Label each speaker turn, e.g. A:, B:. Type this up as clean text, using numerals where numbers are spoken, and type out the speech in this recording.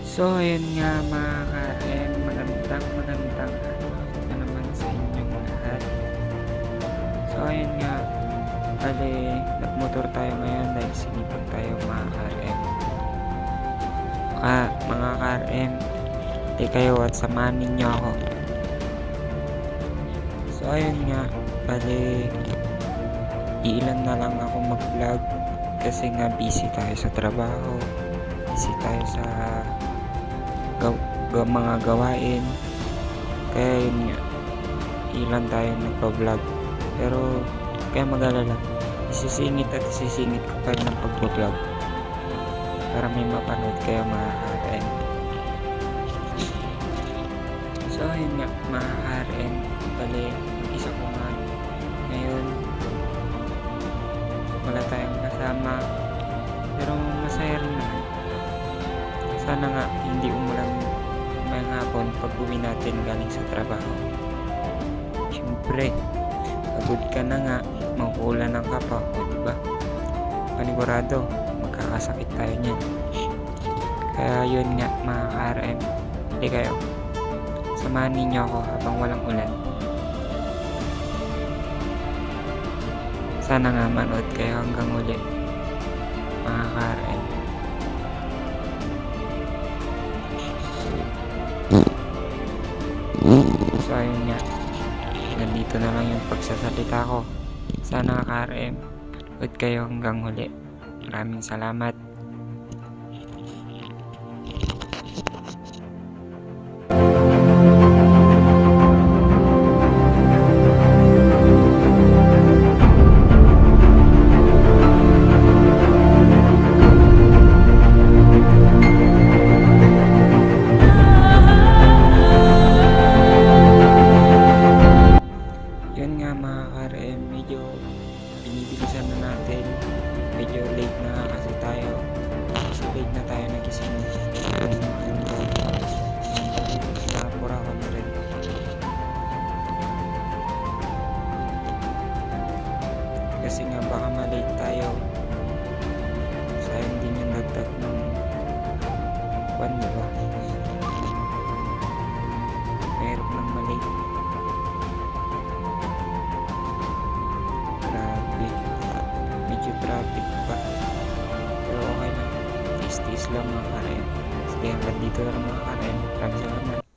A: So ayun nga mga ka-RM, magandang araw na naman sa inyong lahat. So ayun nga, bale nagmotor tayo ngayon dahil sinipag tayo mga ka-RM. Mga ka-RM, di kayo at samahan ninyo ako. So ayun nga, bale iilan na lang ako mag-vlog kasi nga busy tayo sa trabaho, busy tayo sa mga gawain, kaya yun nga ilan tayo nagpa-vlog, pero kaya mag-alala, isisingit ko pa rin ang pag-vlog para may mapanood kayo mga ka-RM. So ayun nga mga ka-RM, bali isa ko nga ngayon, wala tayong kasama pero masaya rin naman. Sana nga hindi umulan ngayong hapon pag uwi natin galing sa trabaho. Siyempre, pagod ka na nga, mauulan ng kapa, o diba? Panigurado, magkakasakit tayo niyan. Kaya yun nga mga ka-RM, hindi kayo, samahan ninyo ako habang walang ulan. Sana nga manood kayo hanggang uli mga ka-RM. So ayun nga, nandito na lang yung pagsasalita ko. Sana ka-RM, manood kayo hanggang huli. Maraming salamat. Yun nga mga ka-RM, medyo binibilisan na natin. Medyo late na nga kasi tayo. Kasi late na tayo nagising. Nakapura ko na rin. Kasi nga baka malate tayo. Sayang din yung dagdag ng buwan, diba? Mahirap nang malate. Medyo traffic pa, pero okay lang, tiis lang mga ka-RM. Sige, hanggang dito na lang mga ka-RM. Maraming salamat.